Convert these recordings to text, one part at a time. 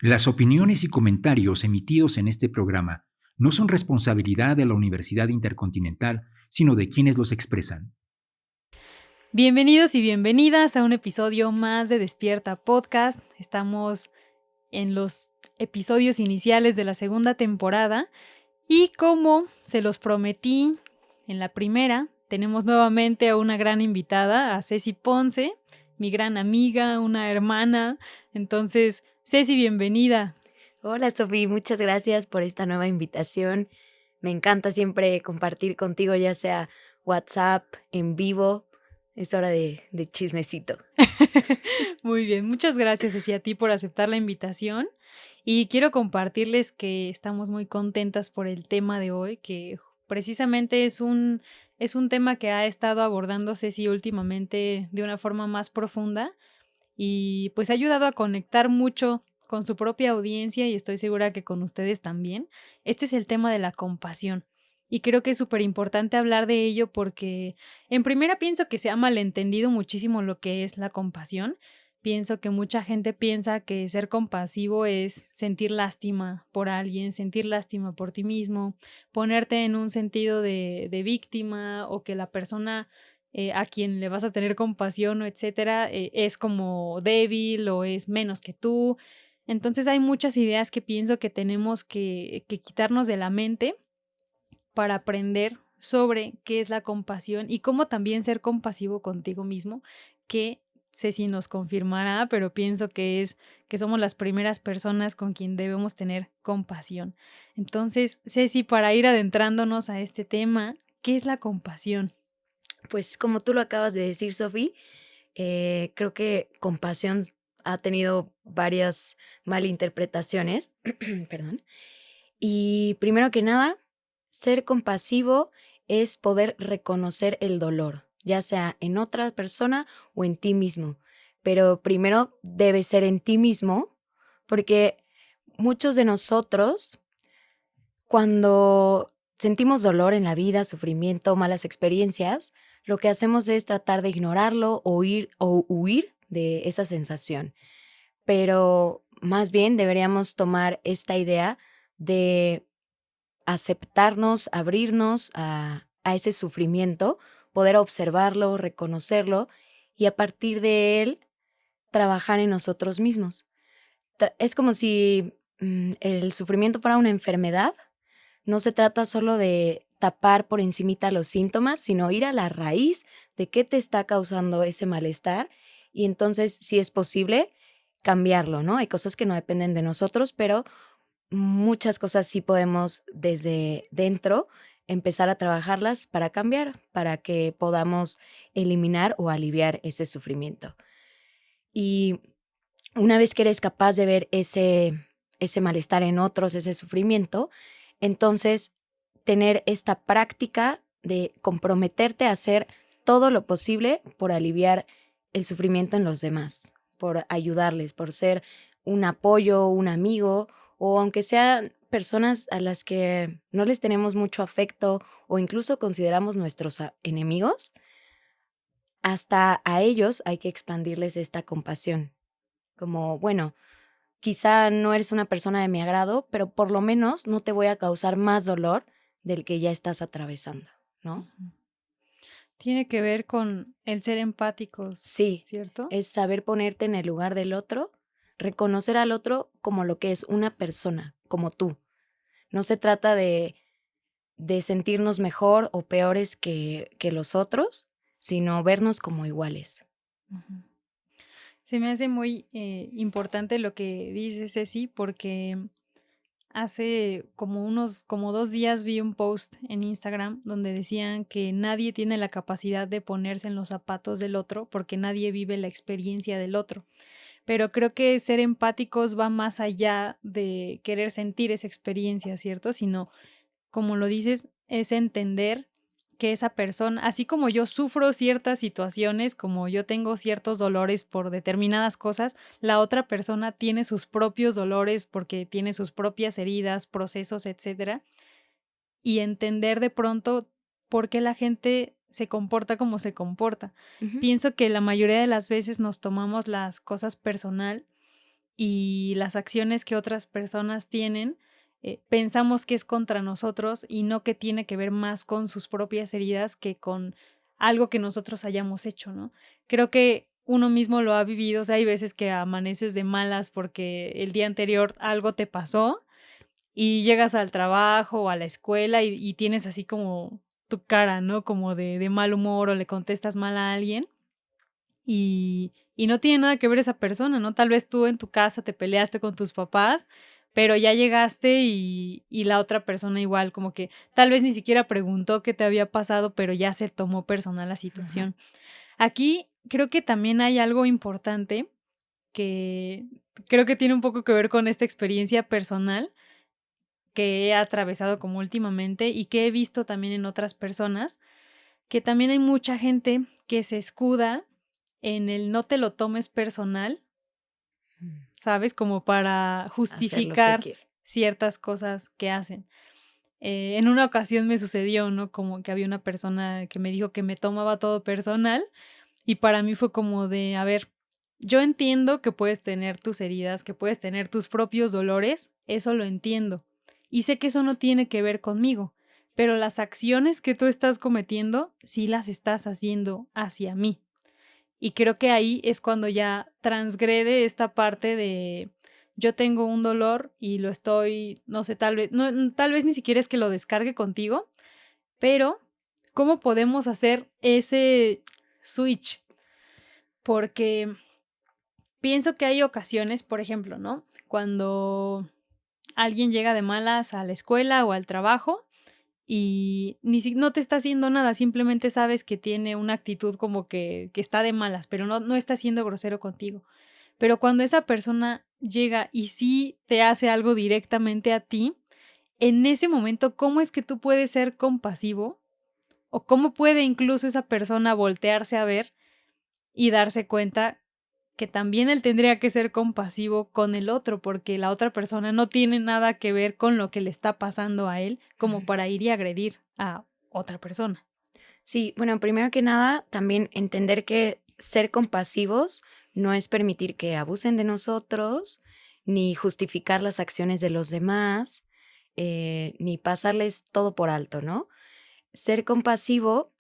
Las opiniones y comentarios emitidos en este programa no son responsabilidad de la Universidad Intercontinental, sino de quienes los expresan. Bienvenidos y bienvenidas a un episodio más de Despierta Podcast. Estamos en los episodios iniciales de la segunda temporada y como se los prometí en la primera, tenemos nuevamente a una gran invitada, a Ceci Ponce, mi gran amiga, una hermana. Entonces, Ceci, bienvenida. Hola Sofía, muchas gracias por esta nueva invitación. Me encanta siempre compartir contigo, ya sea WhatsApp, en vivo. Es hora de chismecito. Muy bien, muchas gracias, Ceci, a ti por aceptar la invitación. Y quiero compartirles que estamos muy contentas por el tema de hoy, que precisamente es un tema que ha estado abordando Ceci últimamente de una forma más profunda y pues ha ayudado a conectar mucho con su propia audiencia y estoy segura que con ustedes también. Este es el tema de la compasión. Y creo que es súper importante hablar de ello porque en primera pienso que se ha malentendido muchísimo lo que es la compasión. Pienso que mucha gente piensa que ser compasivo es sentir lástima por alguien, sentir lástima por ti mismo, ponerte en un sentido de víctima o que la persona a quien le vas a tener compasión o etcétera, es como débil o es menos que tú. Entonces hay muchas ideas que pienso que tenemos que quitarnos de la mente para aprender sobre qué es la compasión y cómo también ser compasivo contigo mismo, que Ceci nos confirmará, pero pienso que somos las primeras personas con quien debemos tener compasión. Entonces, Ceci, para ir adentrándonos a este tema, ¿qué es la compasión? Pues como tú lo acabas de decir, Sofía, creo que compasión ha tenido varias malinterpretaciones. Perdón. Y primero que nada, ser compasivo es poder reconocer el dolor, ya sea en otra persona o en ti mismo. Pero primero debe ser en ti mismo, porque muchos de nosotros, cuando sentimos dolor en la vida, sufrimiento, malas experiencias, lo que hacemos es tratar de ignorarlo o huir de esa sensación. Pero más bien deberíamos tomar esta idea de aceptarnos, abrirnos a ese sufrimiento, poder observarlo, reconocerlo y a partir de él trabajar en nosotros mismos. Es como si el sufrimiento fuera una enfermedad. No se trata solo de tapar por encimita los síntomas, sino ir a la raíz de qué te está causando ese malestar y entonces, si es posible, cambiarlo, ¿no? Hay cosas que no dependen de nosotros, pero muchas cosas sí podemos desde dentro empezar a trabajarlas para cambiar, para que podamos eliminar o aliviar ese sufrimiento. Y una vez que eres capaz de ver ese malestar en otros, ese sufrimiento, entonces tener esta práctica de comprometerte a hacer todo lo posible por aliviar el sufrimiento en los demás, por ayudarles, por ser un apoyo, un amigo, o aunque sean personas a las que no les tenemos mucho afecto o incluso consideramos nuestros enemigos, hasta a ellos hay que expandirles esta compasión. Como, bueno, quizá no eres una persona de mi agrado, pero por lo menos no te voy a causar más dolor del que ya estás atravesando, ¿no? Ujú. Tiene que ver con el ser empáticos, Sí, ¿cierto? es saber ponerte en el lugar del otro, reconocer al otro como lo que es una persona, como tú. No se trata de sentirnos mejor o peores que los otros, sino vernos como iguales. Ujú. Se me hace muy importante lo que dice Ceci, porque hace como 2 días vi un post en Instagram donde decían que nadie tiene la capacidad de ponerse en los zapatos del otro porque nadie vive la experiencia del otro. Pero creo que ser empáticos va más allá de querer sentir esa experiencia, ¿cierto? Sino, como lo dices, es entender que esa persona, así como yo sufro ciertas situaciones, como yo tengo ciertos dolores por determinadas cosas, la otra persona tiene sus propios dolores porque tiene sus propias heridas, procesos, etcétera, y entender de pronto por qué la gente se comporta como se comporta. Ujú. Pienso que la mayoría de las veces nos tomamos las cosas personal y las acciones que otras personas tienen, pensamos que es contra nosotros y no que tiene que ver más con sus propias heridas que con algo que nosotros hayamos hecho, ¿no? Creo que uno mismo lo ha vivido, o sea, hay veces que amaneces de malas porque el día anterior algo te pasó y llegas al trabajo o a la escuela y tienes así como tu cara, ¿no? Como de mal humor o le contestas mal a alguien y no tiene nada que ver esa persona, ¿no? Tal vez tú en tu casa te peleaste con tus papás, pero ya llegaste y la otra persona igual, como que tal vez ni siquiera preguntó qué te había pasado, pero ya se tomó personal la Ajá. situación. Aquí creo que también hay algo importante que creo que tiene un poco que ver con esta experiencia personal que he atravesado como últimamente y que he visto también en otras personas, que también hay mucha gente que se escuda en el no te lo tomes personal, Mm. ¿sabes? Como para Hacer lo que justificar quiere. ciertas cosas que hacen. En una ocasión me sucedió, ¿no? Como que había una persona que me dijo que me tomaba todo personal y para mí fue como de, a ver, yo entiendo que puedes tener tus heridas, que puedes tener tus propios dolores, eso lo entiendo. Y sé que eso no tiene que ver conmigo, pero las acciones que tú estás cometiendo sí las estás haciendo hacia mí. Y creo que ahí es cuando ya transgrede esta parte de yo tengo un dolor y lo estoy, no sé, tal vez, no, tal vez ni siquiera es que lo descargue contigo, pero ¿cómo podemos hacer ese switch? Porque pienso que hay ocasiones, por ejemplo, ¿no? Cuando alguien llega de malas a la escuela o al trabajo y no te está haciendo nada, simplemente sabes que tiene una actitud como que está de malas, pero no está siendo grosero contigo. Pero cuando esa persona llega y sí te hace algo directamente a ti, en ese momento, ¿cómo es que tú puedes ser compasivo? ¿O cómo puede incluso esa persona voltearse a ver y darse cuenta que también él tendría que ser compasivo con el otro, porque la otra persona no tiene nada que ver con lo que le está pasando a él, como Ujú. para ir y agredir a otra persona? Sí, bueno, primero que nada, también entender que ser compasivos no es permitir que abusen de nosotros, ni justificar las acciones de los demás, ni pasarles todo por alto, ¿no? Ser compasivo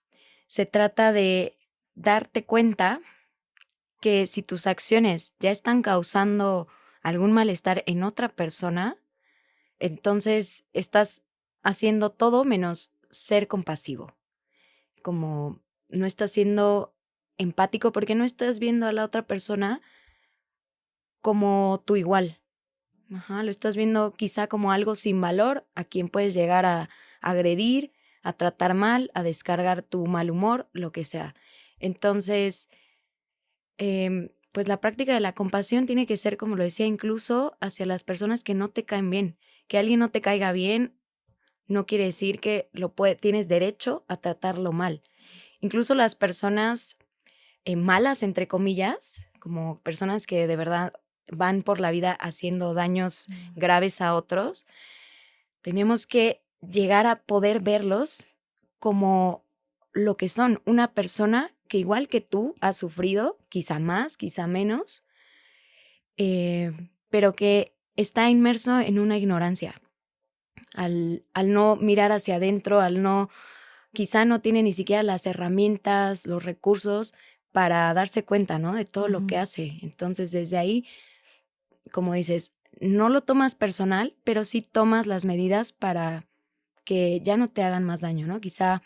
se trata de darte cuenta que si tus acciones ya están causando algún malestar en otra persona, entonces estás haciendo todo menos ser compasivo. Como no estás siendo empático porque no estás viendo a la otra persona como tu igual. Ajá, lo estás viendo quizá como algo sin valor a quien puedes llegar a agredir, a tratar mal, a descargar tu mal humor, lo que sea. Entonces, pues la práctica de la compasión tiene que ser, como lo decía, incluso hacia las personas que no te caen bien. Que alguien no te caiga bien no quiere decir que tienes derecho a tratarlo mal. Incluso las personas malas, entre comillas, como personas que de verdad van por la vida haciendo daños Mm. graves a otros, tenemos que llegar a poder verlos como lo que son, una persona que igual que tú ha sufrido, quizá más, quizá menos, pero que está inmerso en una ignorancia. Al no mirar hacia adentro, al no, quizá no tiene ni siquiera las herramientas, los recursos para darse cuenta, ¿no? De todo lo que Ujú. hace. Entonces, desde ahí, como dices, no lo tomas personal, pero sí tomas las medidas para que ya no te hagan más daño, ¿no? Quizá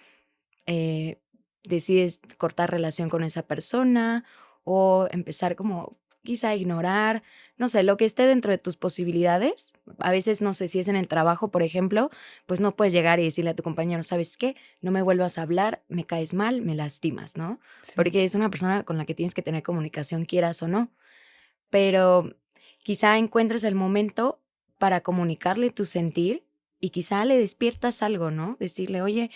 eh, decides cortar relación con esa persona o empezar como quizá a ignorar, no sé, lo que esté dentro de tus posibilidades. A veces, no sé, si es en el trabajo, por ejemplo, pues no puedes llegar y decirle a tu compañero, ¿sabes qué? No me vuelvas a hablar, me caes mal, me lastimas, ¿no? Sí. Porque es una persona con la que tienes que tener comunicación, quieras o no. Pero quizá encuentres el momento para comunicarle tu sentir y quizá le despiertas algo, ¿no? Decirle, oye,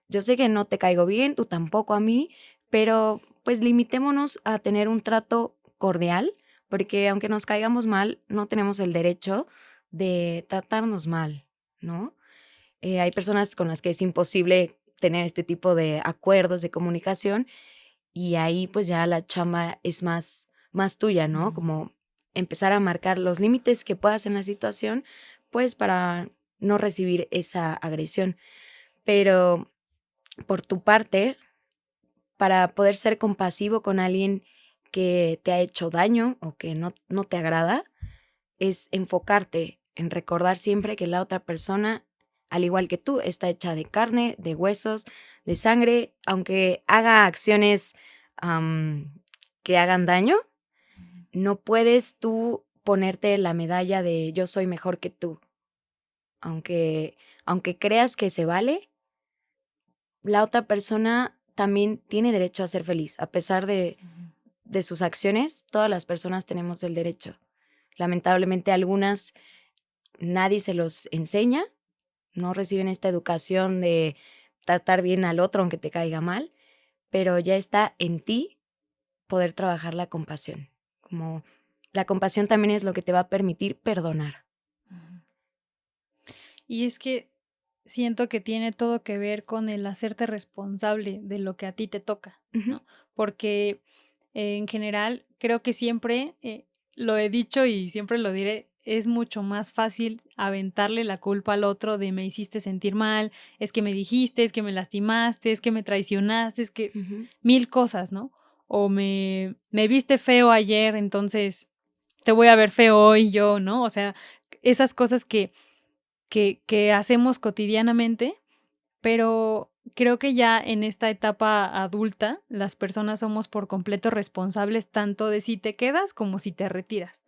yo sé que no te caigo bien, tú tampoco a mí, pero pues limitémonos a tener un trato cordial, porque aunque nos caigamos mal, no tenemos el derecho de tratarnos mal, ¿no? Hay personas con las que es imposible tener este tipo de acuerdos de comunicación y ahí pues ya la chamba es más tuya, ¿no? Mm. Como empezar a marcar los límites que puedas en la situación, pues para no recibir esa agresión. Pero por tu parte, para poder ser compasivo con alguien que te ha hecho daño o que no te agrada, es enfocarte en recordar siempre que la otra persona, al igual que tú, está hecha de carne, de huesos, de sangre, aunque haga acciones que hagan daño, no puedes tú ponerte la medalla de yo soy mejor que tú. Aunque, aunque creas que se vale, la otra persona también tiene derecho a ser feliz. A pesar de sus acciones, todas las personas tenemos el derecho. Lamentablemente algunas nadie se los enseña, no reciben esta educación de tratar bien al otro aunque te caiga mal, pero ya está en ti poder trabajar la compasión. Como la compasión también es lo que te va a permitir perdonar. Y es que siento que tiene todo que ver con el hacerte responsable de lo que a ti te toca, Ujú, ¿no? Porque en general creo que siempre, lo he dicho y siempre lo diré, es mucho más fácil aventarle la culpa al otro de me hiciste sentir mal, es que me dijiste, es que me lastimaste, es que me traicionaste, es que ujú, mil cosas, ¿no? O me viste feo ayer, entonces te voy a ver feo hoy yo, ¿no? O sea, esas cosas que hacemos cotidianamente, pero creo que ya en esta etapa adulta, las personas somos por completo responsables tanto de si te quedas como si te retiras.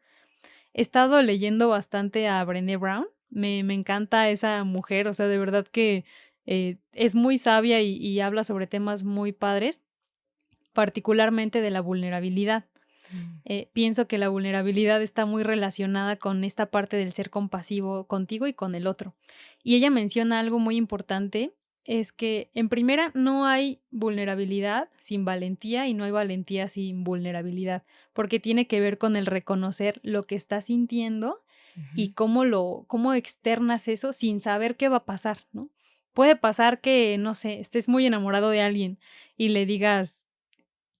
He estado leyendo bastante a Brené Brown, me encanta esa mujer, o sea, de verdad que es muy sabia y habla sobre temas muy padres, particularmente de la vulnerabilidad. mm, Pienso que la vulnerabilidad está muy relacionada con esta parte del ser compasivo contigo y con el otro. Y ella menciona algo muy importante, es que en primera no hay vulnerabilidad sin valentía y no hay valentía sin vulnerabilidad, porque tiene que ver con el reconocer lo que estás sintiendo y ujú, cómo externas eso sin saber qué va a pasar, ¿no? Puede pasar que, no sé, estés muy enamorado de alguien y le digas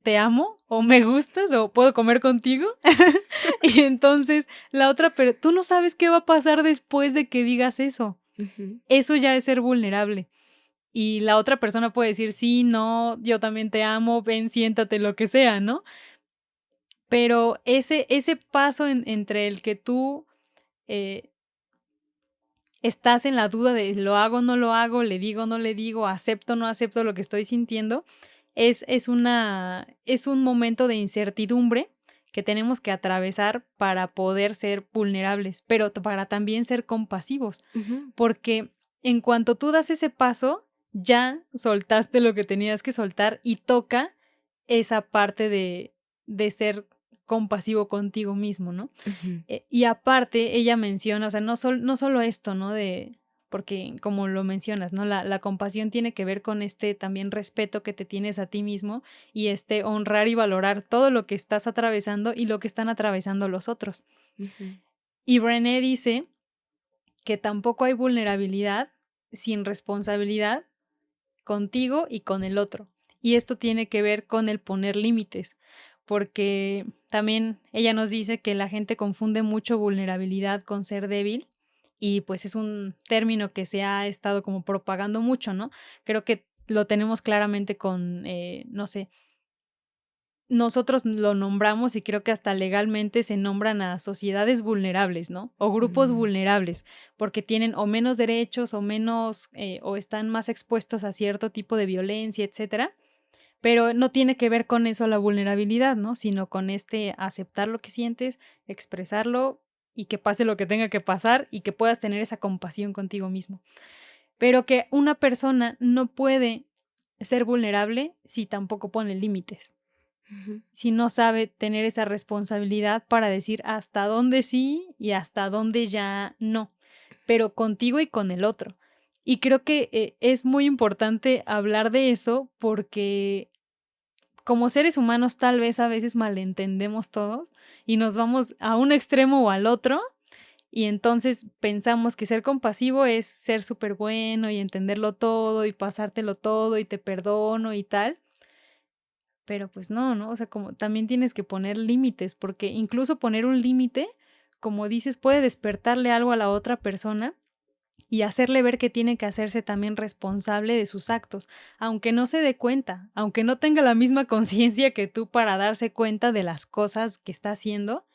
te amo o me gustas o puedo comer contigo. Y entonces la otra, pero tú no sabes qué va a pasar después de que digas eso. ujú, Eso ya es ser vulnerable. Y la otra persona puede decir, sí, no, yo también te amo, ven, siéntate, lo que sea, ¿no? Pero ese paso entre el que tú eh, estás en la duda de lo hago, no lo hago, le digo, no le digo, acepto, no acepto lo que estoy sintiendo, es un momento de incertidumbre que tenemos que atravesar para poder ser vulnerables, pero para también ser compasivos, ujú, porque en cuanto tú das ese paso, ya soltaste lo que tenías que soltar y toca esa parte de ser compasivo contigo mismo, ¿no? ujú, Y aparte, ella menciona, o sea, no solo esto, ¿no? Porque como lo mencionas, ¿no? La compasión tiene que ver con este también respeto que te tienes a ti mismo y este honrar y valorar todo lo que estás atravesando y lo que están atravesando los otros. ujú, Y Brené dice que tampoco hay vulnerabilidad sin responsabilidad contigo y con el otro. Y esto tiene que ver con el poner límites, porque también ella nos dice que la gente confunde mucho vulnerabilidad con ser débil y pues es un término que se ha estado como propagando mucho, ¿no? Creo que lo tenemos claramente con, no sé, nosotros lo nombramos y creo que hasta legalmente se nombran a sociedades vulnerables, ¿no? O grupos mm, vulnerables, porque tienen o menos derechos o menos, o están más expuestos a cierto tipo de violencia, etcétera. Pero no tiene que ver con eso la vulnerabilidad, ¿no? Sino con este aceptar lo que sientes, expresarlo y que pase lo que tenga que pasar y que puedas tener esa compasión contigo mismo. Pero que una persona no puede ser vulnerable si tampoco pone límites, ujú, si no sabe tener esa responsabilidad para decir hasta dónde sí y hasta dónde ya no, pero contigo y con el otro. Y creo que es muy importante hablar de eso porque como seres humanos tal vez a veces malentendemos todos y nos vamos a un extremo o al otro y entonces pensamos que ser compasivo es ser súper bueno y entenderlo todo y pasártelo todo y te perdono y tal, pero pues no, ¿no? O sea, como también tienes que poner límites, porque incluso poner un límite, como dices, puede despertarle algo a la otra persona y hacerle ver que tiene que hacerse también responsable de sus actos, aunque no se dé cuenta, aunque no tenga la misma conciencia que tú para darse cuenta de las cosas que está haciendo,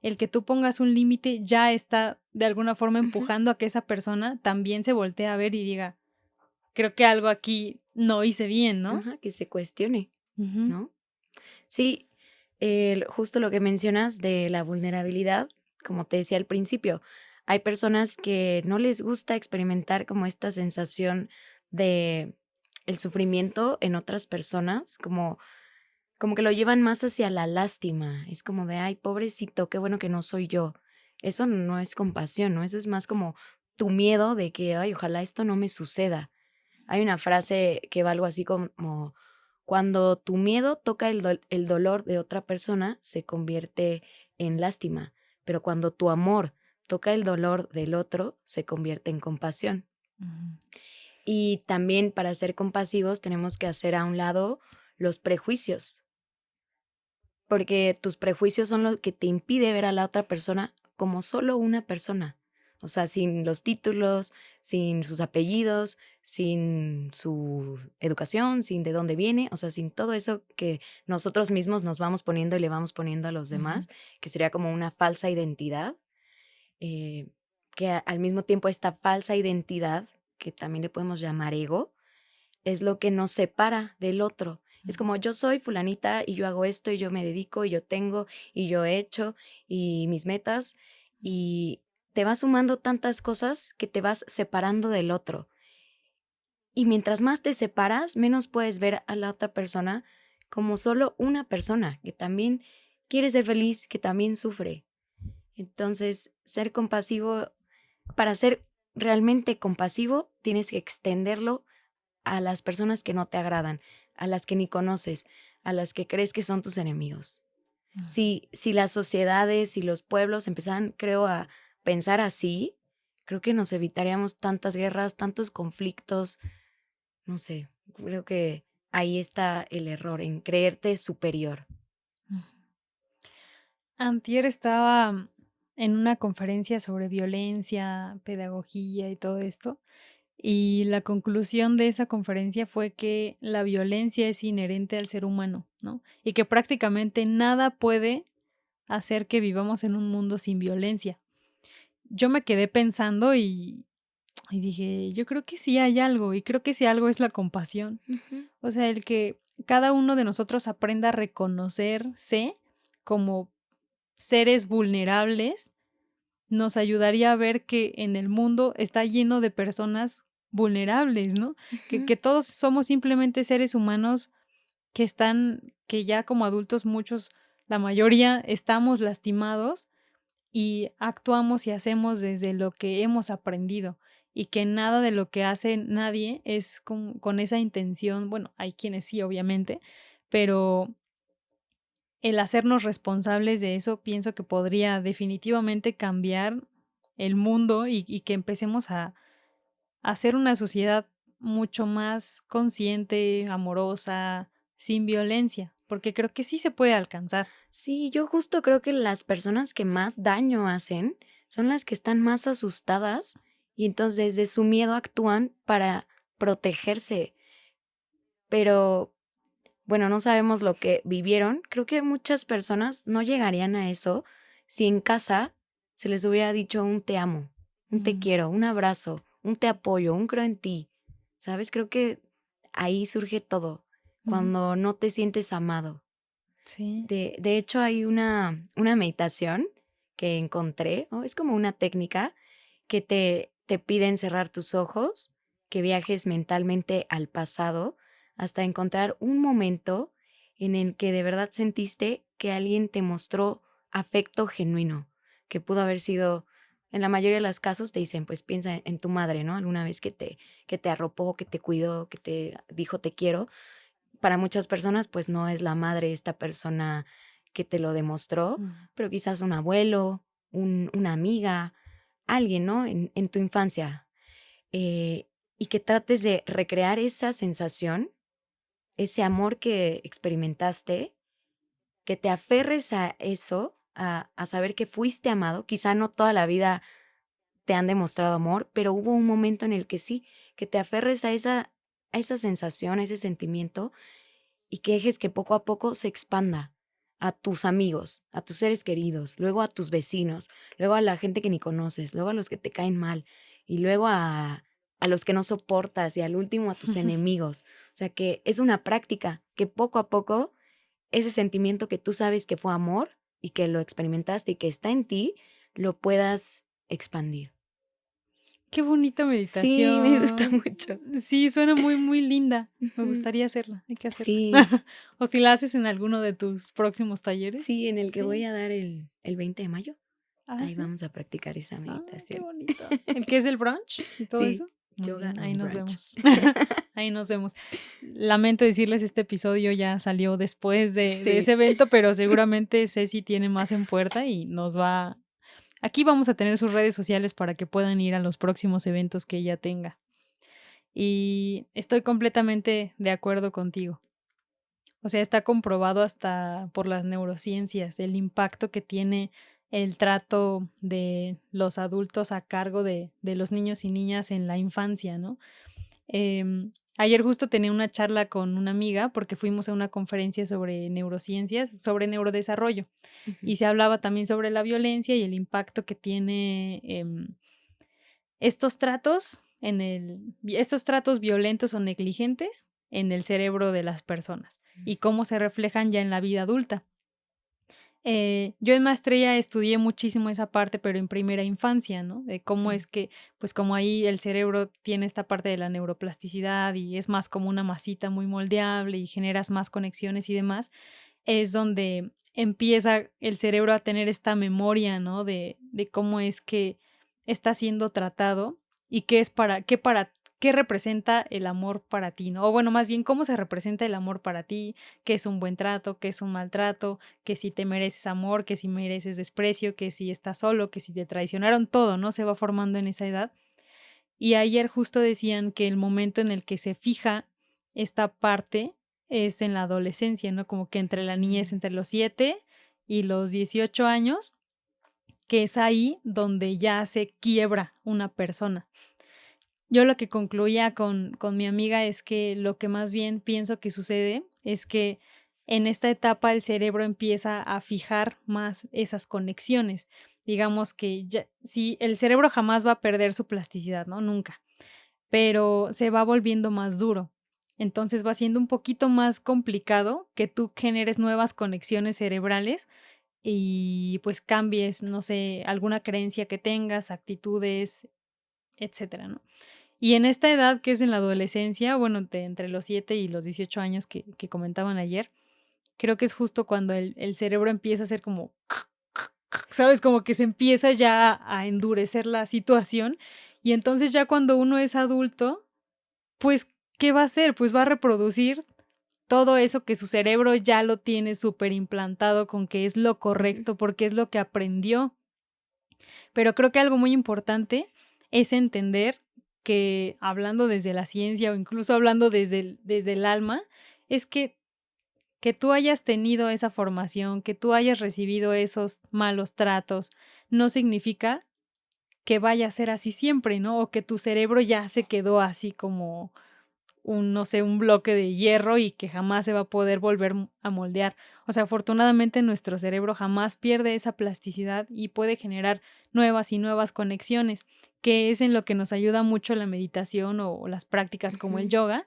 el que tú pongas un límite ya está de alguna forma Ujú, empujando a que esa persona también se voltee a ver y diga, creo que algo aquí no hice bien, ¿no? ajá, que se cuestione, Ujú, ¿no? Sí, justo lo que mencionas de la vulnerabilidad, como te decía al principio, hay personas que no les gusta experimentar como esta sensación de el sufrimiento en otras personas, como que lo llevan más hacia la lástima. Es como de, ay, pobrecito, qué bueno que no soy yo. Eso no es compasión, ¿no? Eso es más como tu miedo de que, ay, ojalá esto no me suceda. Hay una frase que va algo así como, cuando tu miedo toca el dolor de otra persona, se convierte en lástima, pero cuando tu amor toca el dolor del otro, se convierte en compasión. ujú, Y también para ser compasivos tenemos que hacer a un lado los prejuicios, porque tus prejuicios son los que te impide ver a la otra persona como solo una persona. O sea, sin los títulos, sin sus apellidos, sin su educación, sin de dónde viene, o sea, sin todo eso que nosotros mismos nos vamos poniendo y le vamos poniendo a los ujú, demás, que sería como una falsa identidad, eh, que al mismo tiempo esta falsa identidad, que también le podemos llamar ego, es lo que nos separa del otro. Es como yo soy fulanita y yo hago esto y yo me dedico y yo tengo y yo he hecho y mis metas y te vas sumando tantas cosas que te vas separando del otro. Y mientras más te separas, menos puedes ver a la otra persona como solo una persona que también quiere ser feliz, que también sufre. Entonces, ser compasivo, para ser realmente compasivo, tienes que extenderlo a las personas que no te agradan, a las que ni conoces, a las que crees que son tus enemigos. ujú. Si las sociedades y los pueblos empezaran, creo, a pensar así, creo que nos evitaríamos tantas guerras, tantos conflictos, no sé, creo que ahí está el error, en creerte superior. Antier estaba en una conferencia sobre violencia, pedagogía y todo esto, y la conclusión de esa conferencia fue que la violencia es inherente al ser humano, ¿no? Y que prácticamente nada puede hacer que vivamos en un mundo sin violencia. Yo me quedé pensando y dije, yo creo que sí hay algo, y creo que ese algo es la compasión. Ujú, O sea, el que cada uno de nosotros aprenda a reconocerse como seres vulnerables nos ayudaría a ver que en el mundo está lleno de personas vulnerables, ¿no? ujú. Que todos somos simplemente seres humanos que ya como adultos muchos, la mayoría estamos lastimados y actuamos y hacemos desde lo que hemos aprendido y que nada de lo que hace nadie es con esa intención, bueno, hay quienes sí, obviamente, pero el hacernos responsables de eso, pienso que podría definitivamente cambiar el mundo y que empecemos a hacer una sociedad mucho más consciente, amorosa, sin violencia, porque creo que sí se puede alcanzar. Sí, yo justo creo que las personas que más daño hacen son las que están más asustadas y entonces de su miedo actúan para protegerse, pero bueno, no sabemos lo que vivieron. Creo que muchas personas no llegarían a eso si en casa se les hubiera dicho un te amo, un te Mm, quiero, un abrazo, un te apoyo, un creo en ti. ¿Sabes? Creo que ahí surge todo, ujú, cuando no te sientes amado. sí, De hecho, hay una meditación que encontré, ¿no? Es como una técnica que te piden cerrar tus ojos, que viajes mentalmente al pasado hasta encontrar un momento en el que de verdad sentiste que alguien te mostró afecto genuino, que pudo haber sido, en la mayoría de los casos te dicen, pues piensa en tu madre, ¿no? Alguna vez que te arropó, que te cuidó, que te dijo te quiero. Para muchas personas, pues no es la madre esta persona que te lo demostró, ujú, pero quizás un abuelo, una amiga, alguien, ¿no? En tu infancia. Y que trates de recrear esa sensación ese amor que experimentaste, que te aferres a eso, a saber que fuiste amado. Quizá no toda la vida te han demostrado amor, pero hubo un momento en el que sí, que te aferres a esa sensación, a ese sentimiento y que dejes que poco a poco se expanda a tus amigos, a tus seres queridos, luego a tus vecinos, luego a la gente que ni conoces, luego a los que te caen mal y luego a los que no soportas y al último a tus enemigos. O sea que es una práctica que poco a poco ese sentimiento que tú sabes que fue amor y que lo experimentaste y que está en ti, lo puedas expandir. Qué bonita Sí, me gusta meditación. mucho. Sí, suena muy, muy linda. Me Ujú. gustaría hacerla, hay que hacerla. Sí, O si la haces en alguno de tus próximos talleres. sí, en el que voy Sí. a dar el 20 de mayo. Ah, Ahí sí. vamos a practicar esa Ah, qué meditación. bonito. ¿El que es el brunch y todo Sí, eso? Muy yoga bien, ahí and nos brunch. vemos. Ahí nos vemos. Lamento decirles, este episodio ya salió después de Sí. ese evento, pero seguramente Ceci tiene más en puerta y nos va. Aquí vamos a tener sus redes sociales para que puedan ir a los próximos eventos que ella tenga. Y estoy completamente de acuerdo contigo. O sea, está comprobado hasta por las neurociencias el impacto que tiene el trato de los adultos a cargo de los niños y niñas en la infancia, ¿no? Ayer justo tenía una charla con una amiga porque fuimos a una conferencia sobre neurociencias, sobre neurodesarrollo, Ujú, y se hablaba también sobre la violencia y el impacto que tiene estos tratos estos tratos violentos o negligentes en el cerebro de las personas y ujú, cómo se reflejan ya en la vida adulta. Yo en maestría estudié muchísimo esa parte, pero en primera infancia, ¿no? De cómo ujú, es que, pues como ahí el cerebro tiene esta parte de la neuroplasticidad y es más como una masita muy moldeable y generas más conexiones y demás, es donde empieza el cerebro a tener esta memoria, ¿no? De cómo es que está siendo tratado y qué representa el amor para ti, ¿no? O bueno, más bien, cómo se representa el amor para ti, qué es un buen trato, qué es un maltrato, que si te mereces amor, que si mereces desprecio, que si estás solo, que si te traicionaron, todo, ¿no? Se va formando en esa edad. Y ayer justo decían que el momento en el que se fija esta parte es en la adolescencia, ¿no? Como que entre la niñez, ujú, entre los 7 y los 18 años, que es ahí donde ya se quiebra una persona. Yo lo que concluía con mi amiga es que lo que más bien pienso que sucede es que en esta etapa el cerebro empieza a fijar más esas conexiones. Digamos que ya, sí, el cerebro jamás va a perder su plasticidad, ¿no? Nunca, pero se va volviendo más duro. Entonces va siendo un poquito más complicado que tú generes nuevas conexiones cerebrales y pues cambies, no sé, alguna creencia que tengas, actitudes, etcétera, ¿no? Y en esta edad que es en la adolescencia, bueno, entre los 7 y los 18 años que comentaban ayer, creo que es justo cuando el cerebro empieza a hacer como, ¿sabes? Como que se empieza ya a endurecer la situación y entonces ya cuando uno es adulto, pues, ¿qué va a hacer? Pues va a reproducir todo eso que su cerebro ya lo tiene súper implantado con que es lo ujú, correcto, porque es lo que aprendió. Pero creo que algo muy importante es entender que hablando desde la ciencia o incluso hablando desde el alma, es que tú hayas tenido esa formación, que tú hayas recibido esos malos tratos, no significa que vaya a ser así siempre, ¿no? O que tu cerebro ya se quedó así como no sé, un bloque de hierro y que jamás se va a poder volver a moldear. O sea, afortunadamente nuestro cerebro jamás pierde esa plasticidad y puede generar nuevas y nuevas conexiones, que es en lo que nos ayuda mucho la meditación o las prácticas como el ujú. yoga,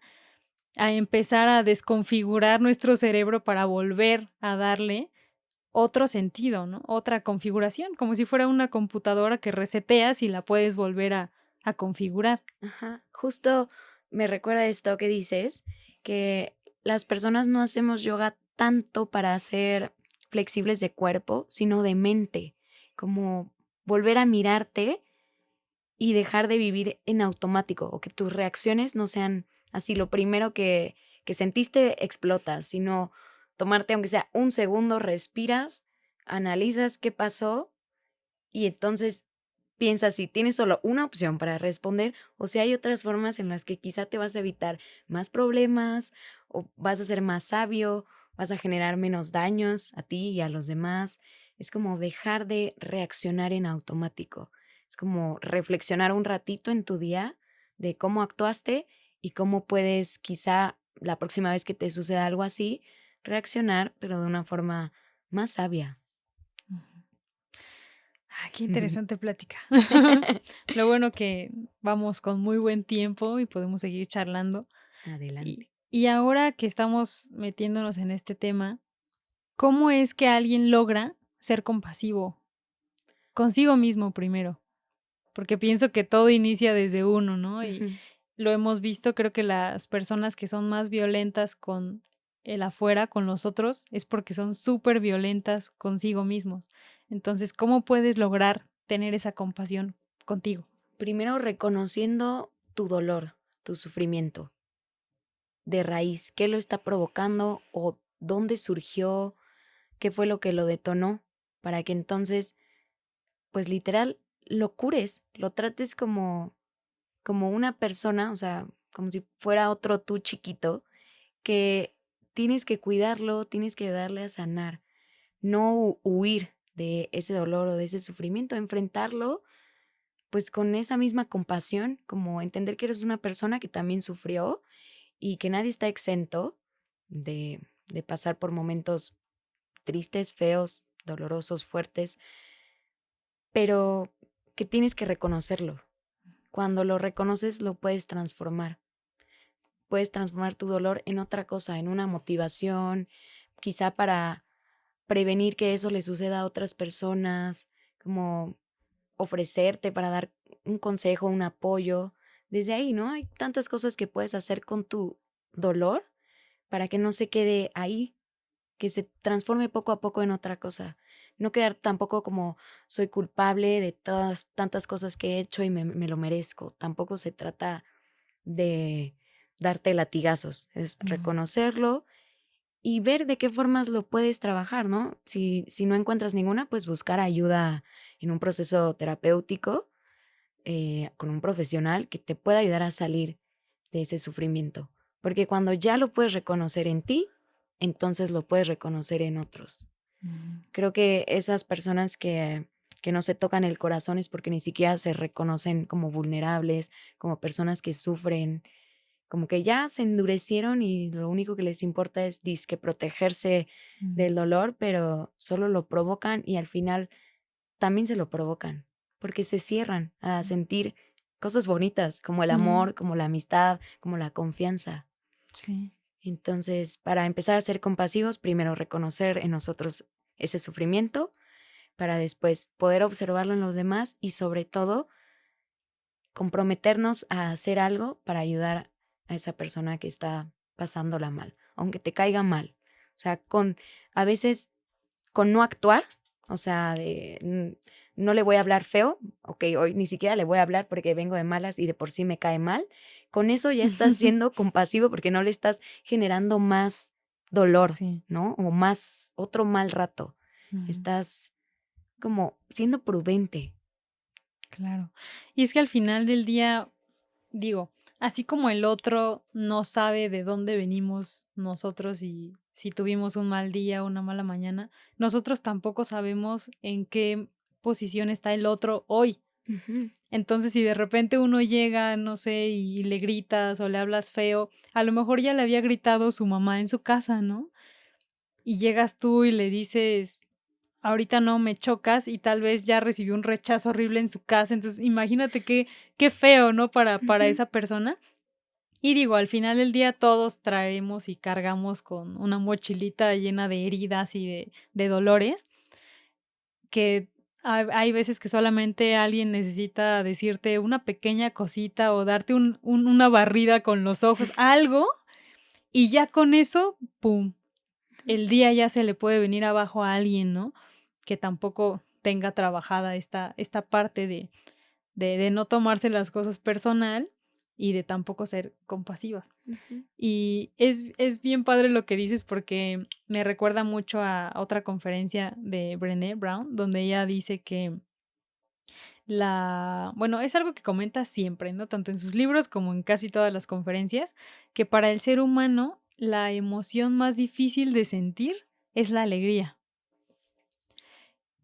a empezar a desconfigurar nuestro cerebro para volver a darle otro sentido, ¿no? Otra configuración, como si fuera una computadora que reseteas y la puedes volver a configurar. Ajá. Justo me recuerda esto que dices, que las personas no hacemos yoga tanto para ser flexibles de cuerpo, sino de mente, como volver a mirarte y dejar de vivir en automático o que tus reacciones no sean así, lo primero que sentiste explotas, sino tomarte aunque sea un segundo, respiras, analizas qué pasó y entonces piensa si tienes solo una opción para responder o si hay otras formas en las que quizá te vas a evitar más problemas o vas a ser más sabio, vas a generar menos daños a ti y a los demás. Es como dejar de reaccionar en automático. Es como reflexionar un ratito en tu día de cómo actuaste y cómo puedes quizá la próxima vez que te suceda algo así, reaccionar, pero de una forma más sabia. Ujú. Qué interesante plática. Lo bueno que vamos con muy buen tiempo y podemos seguir charlando. Adelante. Y ahora que estamos metiéndonos en este tema, ¿cómo es que alguien logra ser compasivo consigo mismo primero? Porque pienso que todo inicia desde uno, ¿no? Y Ujú. lo hemos visto, creo que las personas que son más violentas con el afuera, con los otros, es porque son súper violentas consigo mismos. Entonces, ¿cómo puedes lograr tener esa compasión contigo? Primero reconociendo tu dolor, tu sufrimiento de raíz, qué lo está provocando o dónde surgió, qué fue lo que lo detonó, para que entonces, pues literal, lo cures, lo trates como una persona, o sea, como si fuera otro tú chiquito, que tienes que cuidarlo, tienes que ayudarle a sanar, no huir de ese dolor o de ese sufrimiento, enfrentarlo pues con esa misma compasión, como entender que eres una persona que también sufrió y que nadie está exento de pasar por momentos tristes, feos, dolorosos, fuertes, pero que tienes que reconocerlo. Cuando lo reconoces, lo puedes transformar. Puedes transformar tu dolor en otra cosa, en una motivación, quizá para prevenir que eso le suceda a otras personas, como ofrecerte para dar un consejo, un apoyo. Desde ahí, ¿no? Hay tantas cosas que puedes hacer con tu dolor para que no se quede ahí, que se transforme poco a poco en otra cosa. No quedar tampoco como soy culpable de todas tantas cosas que he hecho y me lo merezco. Tampoco se trata de darte latigazos, es Ujú. reconocerlo y ver de qué formas lo puedes trabajar, ¿no? Si no encuentras ninguna, pues buscar ayuda en un proceso terapéutico con un profesional que te pueda ayudar a salir de ese sufrimiento. Porque cuando ya lo puedes reconocer en ti, entonces lo puedes reconocer en otros. Ujú. Creo que esas personas que no se tocan el corazón es porque ni siquiera se reconocen como vulnerables, como personas que sufren, como que ya se endurecieron y lo único que les importa es dizque protegerse Ujú. del dolor, pero solo lo provocan y al final también se lo provocan, porque se cierran a sentir cosas bonitas, como el Ujú. amor, como la amistad, como la confianza. Sí. Entonces, para empezar a ser compasivos, primero reconocer en nosotros ese sufrimiento, para después poder observarlo en los demás y sobre todo comprometernos a hacer algo para ayudar a esa persona que está pasándola mal, aunque te caiga mal. O sea, a veces con no actuar, o sea, no le voy a hablar feo, ok, hoy ni siquiera le voy a hablar porque vengo de malas y de por sí me cae mal, con eso ya estás siendo compasivo porque no le estás generando más dolor, Sí. ¿no? O más otro mal rato. Ujú. Estás como siendo prudente. Claro. Y es que al final del día, digo, así como el otro no sabe de dónde venimos nosotros y si tuvimos un mal día o una mala mañana, nosotros tampoco sabemos en qué posición está el otro hoy. Ujú, Entonces, si de repente uno llega, no sé, y le gritas o le hablas feo, a lo mejor ya le había gritado su mamá en su casa, ¿no? Y llegas tú y le dices, ahorita no me chocas y tal vez ya recibió un rechazo horrible en su casa. Entonces, imagínate qué feo, ¿no? Para ujú, esa persona. Y digo, al final del día todos traemos y cargamos con una mochilita llena de heridas y de dolores, que hay veces que solamente alguien necesita decirte una pequeña cosita o darte una barrida con los ojos, algo, y ya con eso, pum, el día ya se le puede venir abajo a alguien, ¿no? Que tampoco tenga trabajada esta parte de no tomarse las cosas personal y de tampoco ser compasivas. ujú. Y es bien padre lo que dices porque me recuerda mucho a otra conferencia de Brené Brown, donde ella dice que Bueno, es algo que comenta siempre, ¿no? Tanto en sus libros como en casi todas las conferencias, que para el ser humano la emoción más difícil de sentir es la alegría.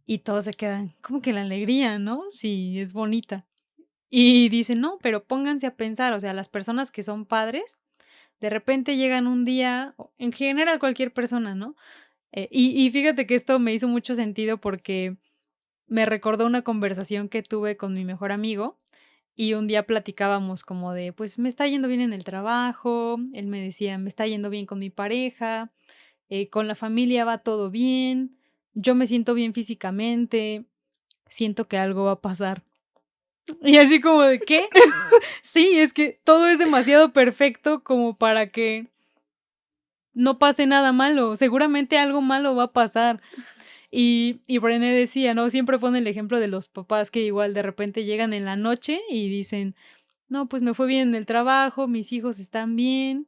Y todos se quedan, ¿cómo que la alegría, no? Sí, es bonita. Y dicen, no, pero pónganse a pensar, o sea, las personas que son padres, de repente llegan un día, en general cualquier persona, ¿no? Y fíjate que esto me hizo mucho sentido porque me recordó una conversación que tuve con mi mejor amigo y un día platicábamos como de, pues me está yendo bien en el trabajo, él me decía, me está yendo bien con mi pareja, con la familia va todo bien, yo me siento bien físicamente, siento que algo va a pasar. Y así como de, ¿qué? Sí, es que todo es demasiado perfecto como para que no pase nada malo, seguramente algo malo va a pasar. Y Brené decía, ¿no? Siempre pone el ejemplo de los papás que igual de repente llegan en la noche y dicen, no, pues me fue bien en el trabajo, mis hijos están bien.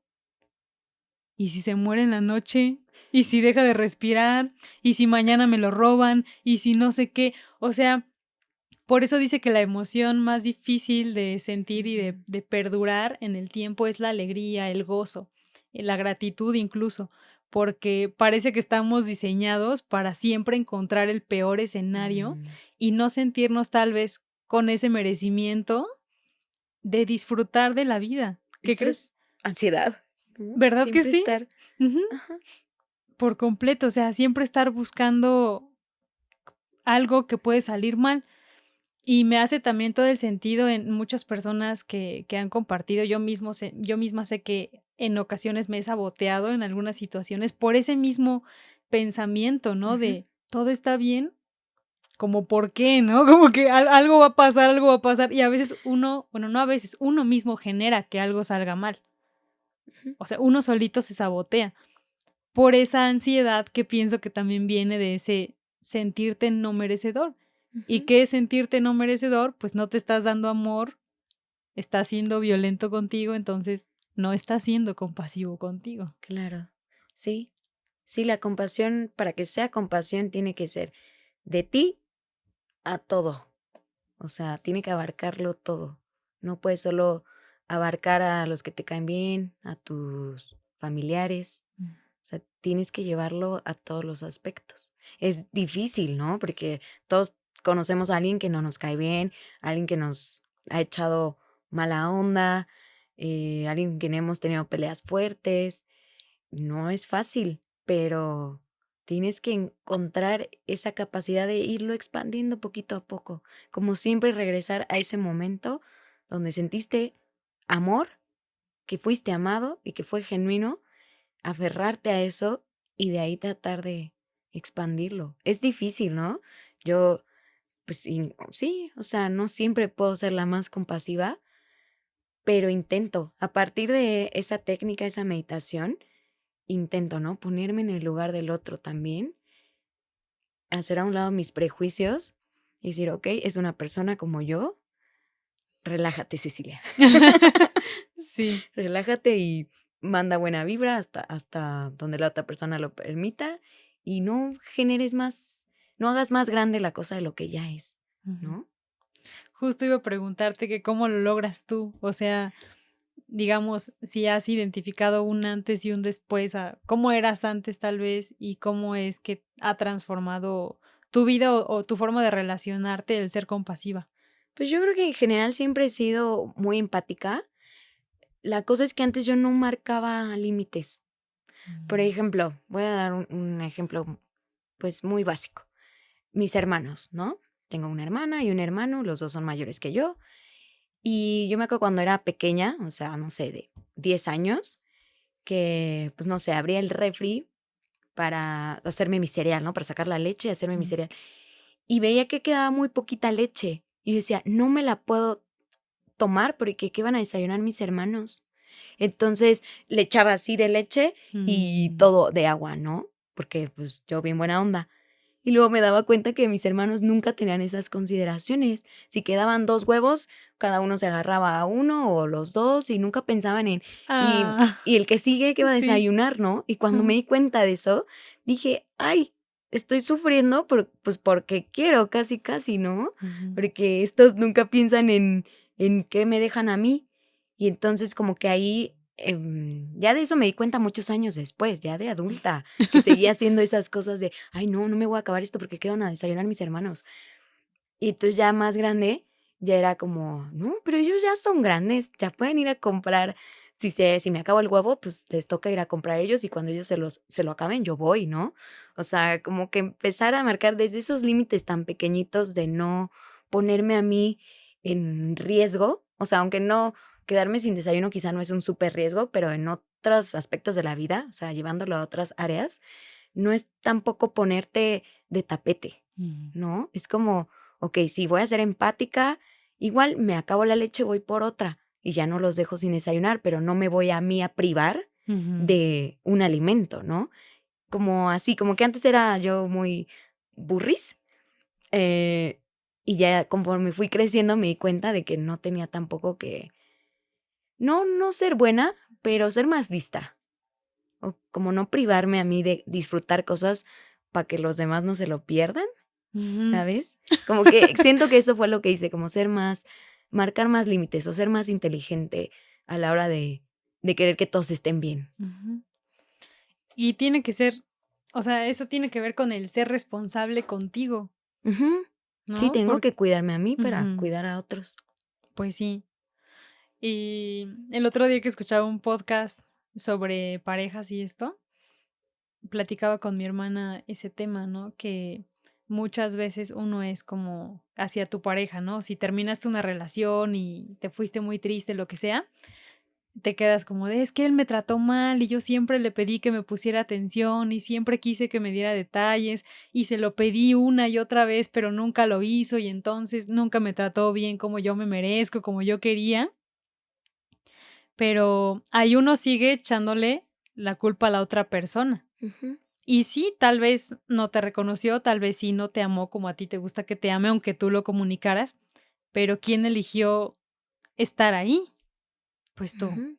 ¿Y si se muere en la noche? ¿Y si deja de respirar? ¿Y si mañana me lo roban? ¿Y si no sé qué? O sea, por eso dice que la emoción más difícil de sentir y de perdurar en el tiempo es la alegría, el gozo, la gratitud incluso, porque parece que estamos diseñados para siempre encontrar el peor escenario Mm, y no sentirnos tal vez con ese merecimiento de disfrutar de la vida. ¿Qué Eso crees? es ansiedad, ¿no? ¿Verdad que Siempre sí? estar, Ujú. ajá. Por completo, o sea, siempre estar buscando algo que puede salir mal. Y me hace también todo el sentido en muchas personas que han compartido. Yo misma sé que en ocasiones me he saboteado en algunas situaciones por ese mismo pensamiento, ¿no? Ujú, De todo está bien, como por qué, ¿no? Como que algo va a pasar, algo va a pasar. Y a veces uno, bueno, no a veces, uno mismo genera que algo salga mal. ujú, O sea, uno solito se sabotea por esa ansiedad que pienso que también viene de ese sentirte no merecedor. ¿Y ujú. qué es sentirte no merecedor? Pues no te estás dando amor, estás siendo violento contigo, entonces no estás siendo compasivo contigo. Claro, sí. Sí, la compasión, para que sea compasión, tiene que ser de ti a todo. O sea, tiene que abarcarlo todo. No puedes solo abarcar a los que te caen bien, a tus familiares. Mm. O sea, tienes que llevarlo a todos los aspectos. Es difícil, ¿no? Porque todos conocemos a alguien que no nos cae bien, alguien que nos ha echado mala onda, alguien que no hemos tenido peleas fuertes. No es fácil, pero tienes que encontrar esa capacidad de irlo expandiendo poquito a poco. Como siempre regresar a ese momento donde sentiste amor, que fuiste amado y que fue genuino, aferrarte a eso y de ahí tratar de expandirlo. Es difícil, ¿no? Yo, pues sí, o sea, no siempre puedo ser la más compasiva, pero intento, a partir de esa técnica, esa meditación, intento, ¿no? Ponerme en el lugar del otro también, hacer a un lado mis prejuicios y decir, ok, es una persona como yo, relájate, Cecilia. Sí. Relájate y manda buena vibra hasta donde la otra persona lo permita y no generes más, no hagas más grande la cosa de lo que ya es, Ujú. ¿no? Justo iba a preguntarte que cómo lo logras tú, o sea, digamos, si has identificado un antes y un después, cómo eras antes tal vez y cómo es que ha transformado tu vida o tu forma de relacionarte el ser compasiva. Pues yo creo que en general siempre he sido muy empática. La cosa es que antes yo no marcaba límites. Por Mm. ejemplo, voy a dar un ejemplo pues muy básico. Mis hermanos, ¿no? Tengo una hermana y un hermano, los dos son mayores que yo. Y yo me acuerdo cuando era pequeña, o sea, no sé, de 10 años, que, pues no sé, abría el refri para hacerme mi cereal, ¿no? Para sacar la leche y hacerme mi Mm. cereal. Y veía que quedaba muy poquita leche. Y yo decía, no me la puedo tomar porque ¿qué van a desayunar mis hermanos? Entonces le echaba así de leche y Mm. todo de agua, ¿no? Porque pues yo bien buena onda. Y luego me daba cuenta que mis hermanos nunca tenían esas consideraciones. Si quedaban 2 huevos, cada uno se agarraba a uno o los 2 y nunca pensaban en, y, Ah, y el que sigue, ¿qué va a sí. desayunar, no? Y cuando me Ujú. di cuenta de eso, dije, ay, estoy sufriendo pues porque quiero, casi, casi, ¿no? Ujú. Porque estos nunca piensan en qué me dejan a mí. Y entonces como que ahí, ya de eso me di cuenta muchos años después, ya de adulta, que seguía haciendo esas cosas de, ay, no me voy a acabar esto porque ¿qué van a desayunar mis hermanos? Y entonces ya más grande, ya era como, no, pero ellos ya son grandes, ya pueden ir a comprar. Si me acabo el huevo, pues les toca ir a comprar ellos y cuando ellos se lo acaben, yo voy, ¿no? O sea, como que empezar a marcar desde esos límites tan pequeñitos de no ponerme a mí en riesgo. O sea, aunque no quedarme sin desayuno quizá no es un súper riesgo, pero en otros aspectos de la vida, o sea, llevándolo a otras áreas, no es tampoco ponerte de tapete, Ujú. ¿no? Es como, ok, si voy a ser empática, igual me acabo la leche, voy por otra y ya no los dejo sin desayunar, pero no me voy a mí a privar Ujú. de un alimento, ¿no? Como así, como que antes era yo muy burris, eh, y ya conforme fui creciendo me di cuenta de que no tenía tampoco que, no ser buena, pero ser más lista, o como no privarme a mí de disfrutar cosas para que los demás no se lo pierdan. Ujú. ¿Sabes? Como que siento que eso fue lo que hice, como ser más, marcar más límites o ser más inteligente a la hora de querer que todos estén bien. Ujú. Y tiene que ser, o sea, eso tiene que ver con el ser responsable contigo, Ujú. Sí, ¿no? tengo que cuidarme a mí para Ujú. cuidar a otros. Pues sí. Y el otro día que escuchaba un podcast sobre parejas y esto, platicaba con mi hermana ese tema, ¿no? Que muchas veces uno es como hacia tu pareja, ¿no? Si terminaste una relación y te fuiste muy triste, lo que sea, te quedas como de, es que él me trató mal y yo siempre le pedí que me pusiera atención y siempre quise que me diera detalles y se lo pedí una y otra vez, pero nunca lo hizo y entonces nunca me trató bien como yo me merezco, como yo quería. Pero ahí uno sigue echándole la culpa a la otra persona. Ujú, Y sí, tal vez no te reconoció, tal vez sí no te amó como a ti te gusta que te ame, aunque tú lo comunicaras, pero ¿quién eligió estar ahí? Pues tú. ujú.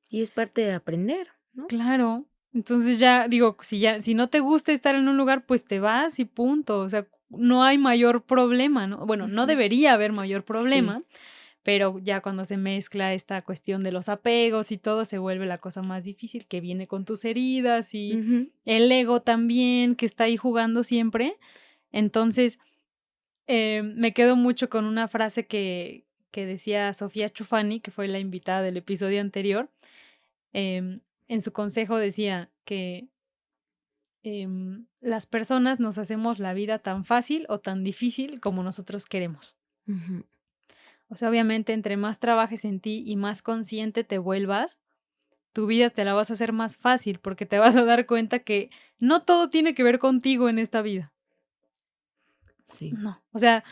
Y es parte de aprender, ¿no? Claro. Entonces ya digo, si no te gusta estar en un lugar, pues te vas y punto. O sea, no hay mayor problema, ¿no? Bueno, no Ujú. debería haber mayor Sí. problema, pero ya cuando se mezcla esta cuestión de los apegos y todo, se vuelve la cosa más difícil, que viene con tus heridas y Ujú, el ego también, que está ahí jugando siempre. Entonces, me quedo mucho con una frase que decía Sofía Chufani, que fue la invitada del episodio anterior. En su consejo decía que las personas nos hacemos la vida tan fácil o tan difícil como nosotros queremos. ujú. O sea, obviamente, entre más trabajes en ti y más consciente te vuelvas, tu vida te la vas a hacer más fácil porque te vas a dar cuenta que no todo tiene que ver contigo en esta vida. Sí. No. O sea,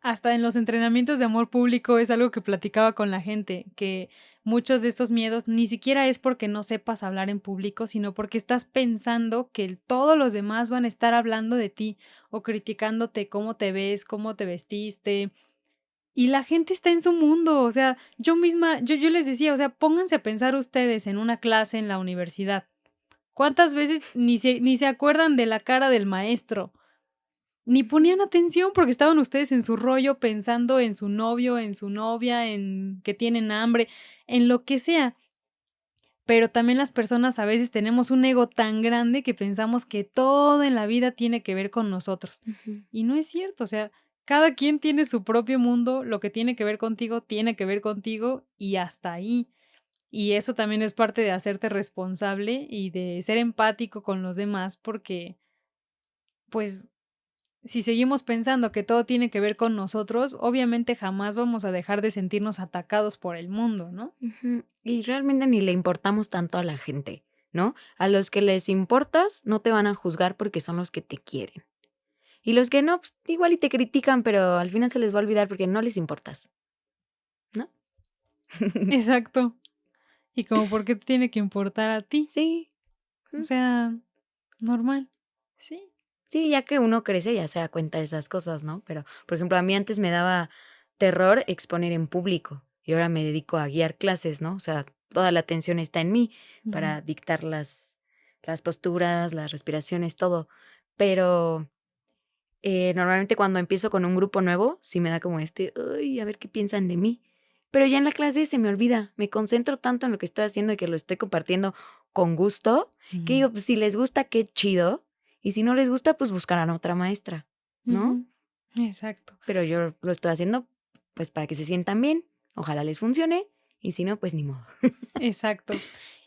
hasta en los entrenamientos de amor público es algo que platicaba con la gente, que muchos de estos miedos ni siquiera es porque no sepas hablar en público, sino porque estás pensando que todos los demás van a estar hablando de ti o criticándote cómo te ves, cómo te vestiste. Y la gente está en su mundo, o sea, yo misma, yo les decía, o sea, pónganse a pensar ustedes en una clase en la universidad. ¿Cuántas veces ni se acuerdan de la cara del maestro? Ni Ujú, ponían atención porque estaban ustedes en su rollo pensando en su novio, en su novia, en que tienen hambre, en lo que sea. Pero también las personas a veces tenemos un ego tan grande que pensamos que todo en la vida tiene que ver con nosotros. ujú, Y no es cierto, o sea, cada quien tiene su propio mundo, lo que tiene que ver contigo tiene que ver contigo y hasta ahí. Y eso también es parte de hacerte responsable y de ser empático con los demás porque, pues, si seguimos pensando que todo tiene que ver con nosotros, obviamente jamás vamos a dejar de sentirnos atacados por el mundo, ¿no? ujú. Y realmente ni le importamos tanto a la gente, ¿no? A los que les importas no te van a juzgar porque son los que te quieren. Y los que no, pues, igual y te critican, pero al final se les va a olvidar porque no les importas, ¿no? Exacto. Y como, ¿por qué te tiene que importar a ti? Sí, O mm, sea, normal. Sí. sí, ya que uno crece ya se da cuenta de esas cosas, ¿no? Pero, por ejemplo, a mí antes me daba terror exponer en público y ahora me dedico a guiar clases, ¿no? O sea, toda la atención está en mí Ujú. para dictar las posturas, las respiraciones, todo. Pero normalmente cuando empiezo con un grupo nuevo, sí me da como "Ay, a ver qué piensan de mí". Pero ya en la clase se me olvida, me concentro tanto en lo que estoy haciendo y que lo estoy compartiendo con gusto, que Ujú, digo, pues si les gusta, qué chido, y si no les gusta, pues buscarán a otra maestra, ¿no? ujú. Exacto, Pero yo lo estoy haciendo, pues, para que se sientan bien, ojalá les funcione, y si no, pues ni modo. exacto.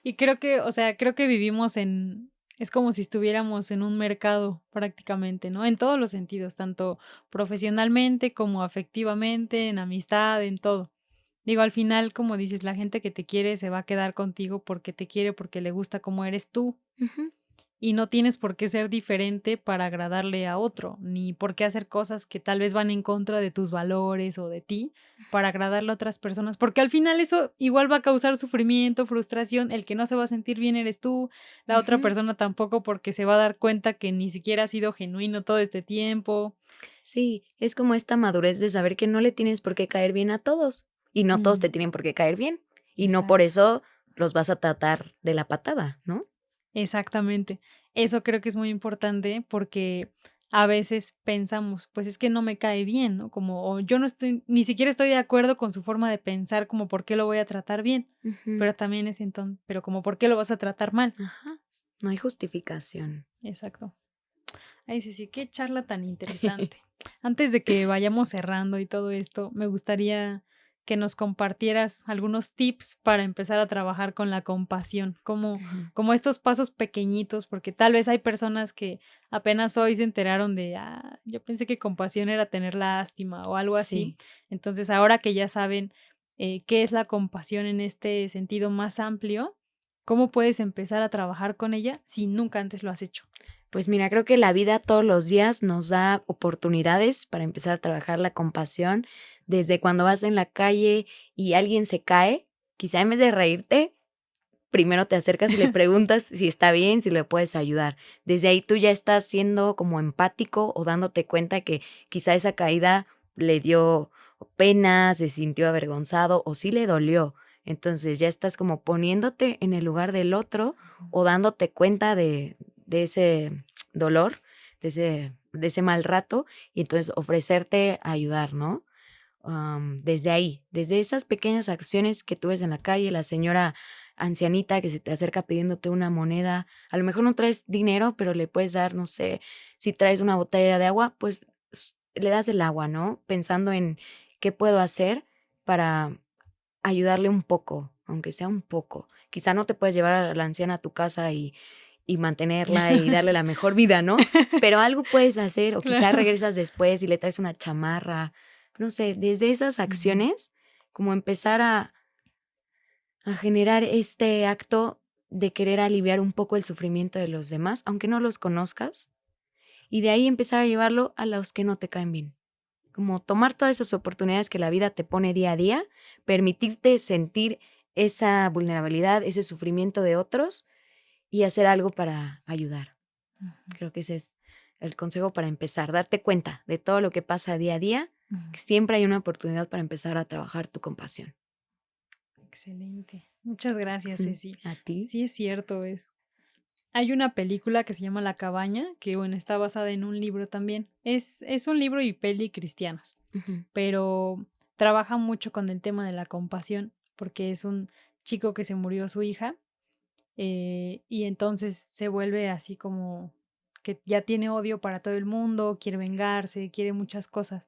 Y creo que, o sea, creo que vivimos en es como si estuviéramos en un mercado prácticamente, ¿no? En todos los sentidos, tanto profesionalmente como afectivamente, en amistad, en todo. Digo, al final, como dices, la gente que te quiere se va a quedar contigo porque te quiere, porque le gusta cómo eres tú. Ujú, Y no tienes por qué ser diferente para agradarle a otro, ni por qué hacer cosas que tal vez van en contra de tus valores o de ti para agradarle a otras personas, porque al final eso igual va a causar sufrimiento, frustración, el que no se va a sentir bien eres tú, la otra ujú. persona tampoco porque se va a dar cuenta que ni siquiera ha sido genuino todo este tiempo. Sí, es como esta madurez de saber que no le tienes por qué caer bien a todos, y no todos Mm, te tienen por qué caer bien, y no por exacto. eso los vas a tratar de la patada, ¿no? Exactamente. Eso creo que es muy importante porque a veces pensamos, pues es que no me cae bien, ¿no? Como, o yo no estoy, ni siquiera estoy de acuerdo con su forma de pensar, como por qué lo voy a tratar bien, Ujú. pero también es entonces, pero como por qué lo vas a tratar mal. Ajá. No hay justificación. Exacto. Ay, sí, sí, qué charla tan interesante. Antes de que vayamos cerrando y todo esto, me gustaría que nos compartieras algunos tips para empezar a trabajar con la compasión, Ujú. como estos pasos pequeñitos, porque tal vez hay personas que apenas hoy se enteraron de, yo pensé que compasión era tener lástima o algo así. Sí. Entonces, ahora que ya saben qué es la compasión en este sentido más amplio, ¿cómo puedes empezar a trabajar con ella si nunca antes lo has hecho? Pues mira, creo que la vida todos los días nos da oportunidades para empezar a trabajar la compasión. Desde cuando vas en la calle y alguien se cae, quizá en vez de reírte, primero te acercas y le preguntas si está bien, si le puedes ayudar. Desde ahí tú ya estás siendo como empático o dándote cuenta que quizá esa caída le dio pena, se sintió avergonzado o sí le dolió. Entonces ya estás como poniéndote en el lugar del otro o dándote cuenta de ese dolor, de ese mal rato y entonces ofrecerte a ayudar, ¿no? Desde ahí, desde esas pequeñas acciones que tú ves en la calle, la señora ancianita que se te acerca pidiéndote una moneda, a lo mejor no traes dinero, pero le puedes dar, no sé, si traes una botella de agua, pues le das el agua, ¿no? Pensando en qué puedo hacer para ayudarle un poco, aunque sea un poco. Quizá no te puedes llevar a la anciana a tu casa y mantenerla y darle la mejor vida, ¿no? Pero algo puedes hacer, o quizá Claro. regresas después y le traes una chamarra, no sé, desde esas Ujú, acciones, como empezar a generar este acto de querer aliviar un poco el sufrimiento de los demás, aunque no los conozcas, y de ahí empezar a llevarlo a los que no te caen bien. Como tomar todas esas oportunidades que la vida te pone día a día, permitirte sentir esa vulnerabilidad, ese sufrimiento de otros y hacer algo para ayudar. ujú, Creo que ese es el consejo para empezar, darte cuenta de todo lo que pasa día a día, ujú. que siempre hay una oportunidad para empezar a trabajar tu compasión. Excelente. Muchas gracias, Ujú. Ceci. ¿A ti? Sí, es cierto, es. Hay una película que se llama La Cabaña, que bueno, está basada en un libro también. Es un libro y peli cristianos, Ujú, pero trabaja mucho con el tema de la compasión, porque es un chico que se murió su hija, y entonces se vuelve así como que ya tiene odio para todo el mundo, quiere vengarse, quiere muchas cosas.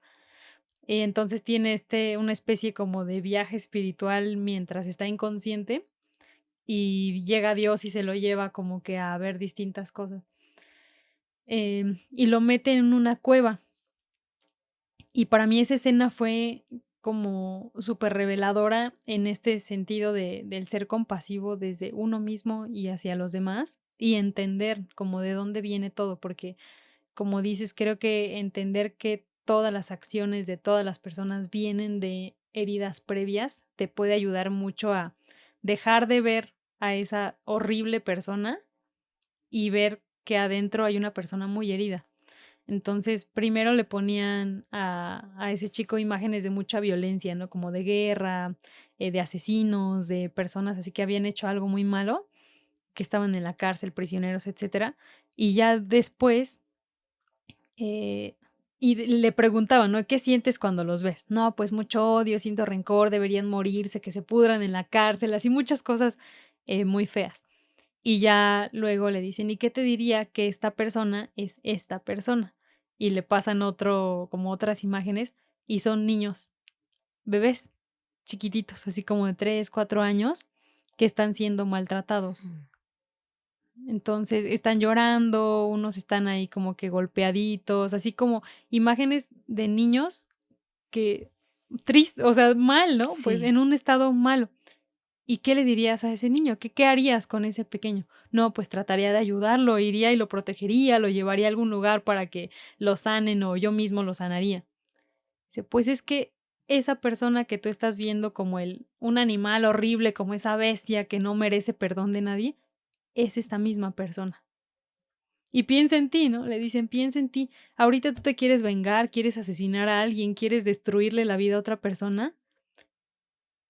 Y entonces tiene una especie como de viaje espiritual mientras está inconsciente y llega Dios y se lo lleva como que a ver distintas cosas. Y lo mete en una cueva. Y para mí esa escena fue como súper reveladora en este sentido del ser compasivo desde uno mismo y hacia los demás y entender como de dónde viene todo, porque como dices, creo que entender que todas las acciones de todas las personas vienen de heridas previas te puede ayudar mucho a dejar de ver a esa horrible persona y ver que adentro hay una persona muy herida. Entonces, primero le ponían a ese chico imágenes de mucha violencia, ¿no? Como de guerra, de asesinos, de personas así que habían hecho algo muy malo. que estaban en la cárcel, prisioneros, etcétera, y ya después le preguntaban, ¿no? ¿Qué sientes cuando los ves? No, pues mucho odio, siento rencor, deberían morirse, que se pudran en la cárcel, así muchas cosas muy feas. Y ya luego le dicen, ¿y qué te diría que esta persona es esta persona? Y le pasan como otras imágenes, y son niños, bebés, chiquititos, así como de 3, 4 años, que están siendo maltratados. Entonces están llorando, unos están ahí como que golpeaditos, así como imágenes de niños que triste, o sea, mal, ¿no? Pues Sí. en un estado malo. ¿Y qué le dirías a ese niño? ¿Qué harías con ese pequeño? No, pues trataría de ayudarlo, iría y lo protegería, lo llevaría a algún lugar para que lo sanen o yo mismo lo sanaría. Dice, pues es que esa persona que tú estás viendo como un animal horrible, como esa bestia que no merece perdón de nadie, es esta misma persona. Y piensa en ti, ¿no? Le dicen, piensa en ti. Ahorita tú te quieres vengar, quieres asesinar a alguien, quieres destruirle la vida a otra persona,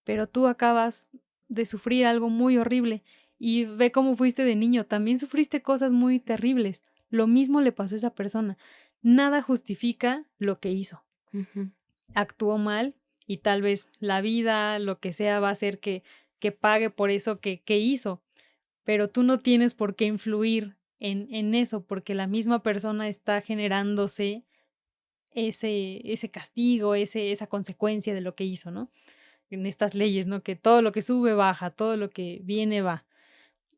pero tú acabas de sufrir algo muy horrible. Y ve cómo fuiste de niño, también sufriste cosas muy terribles. Lo mismo le pasó a esa persona. Nada justifica lo que hizo. Ujú. Actuó mal y tal vez la vida, lo que sea, va a hacer que pague por eso que hizo. Pero tú no tienes por qué influir en eso, porque la misma persona está generándose ese castigo, esa consecuencia de lo que hizo, ¿no? En estas leyes, ¿no? Que todo lo que sube baja, todo lo que viene va.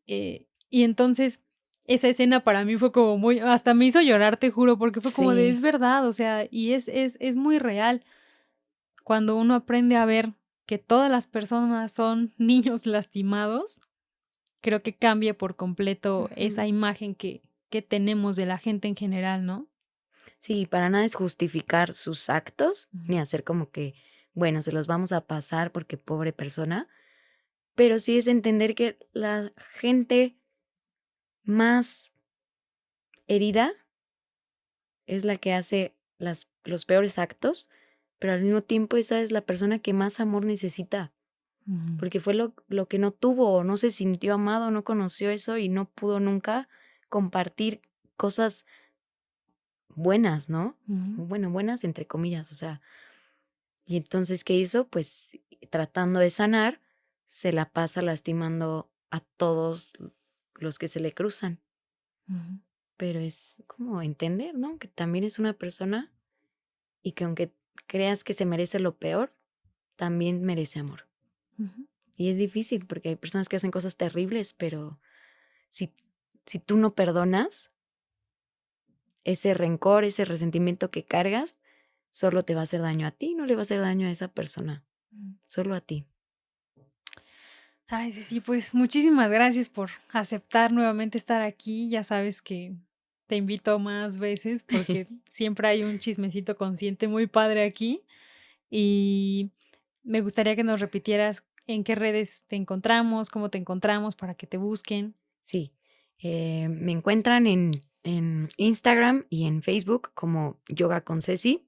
Y entonces esa escena para mí fue como muy, hasta me hizo llorar, te juro, porque fue como de, Sí. es verdad, o sea, y es muy real cuando uno aprende a ver que todas las personas son niños lastimados. Creo que cambia por completo Ujú. esa imagen que tenemos de la gente en general, ¿no? Sí, para nada es justificar sus actos, Ujú, ni hacer como que, bueno, se los vamos a pasar porque pobre persona, pero sí es entender que la gente más herida es la que hace los peores actos, pero al mismo tiempo esa es la persona que más amor necesita, ujú, porque fue lo que no tuvo, o no se sintió amado, no conoció eso y no pudo nunca compartir cosas buenas, ¿no? ujú, Bueno, buenas entre comillas, o sea, y entonces, ¿qué hizo? Pues tratando de sanar, se la pasa lastimando a todos los que se le cruzan, ujú, pero es como entender, ¿no? Que también es una persona y que aunque creas que se merece lo peor, también merece amor. ujú, Y es difícil porque hay personas que hacen cosas terribles, pero si, si tú no perdonas, ese rencor, ese resentimiento que cargas, solo te va a hacer daño a ti, no le va a hacer daño a esa persona, ujú. solo a ti. Ay, sí, sí, pues muchísimas gracias por aceptar nuevamente estar aquí. Ya sabes que te invito más veces porque siempre hay un chismecito consciente muy padre aquí. Y me gustaría que nos repitieras en qué redes te encontramos, cómo te encontramos para que te busquen. Sí, me encuentran en Instagram y en Facebook como Yoga con Ceci.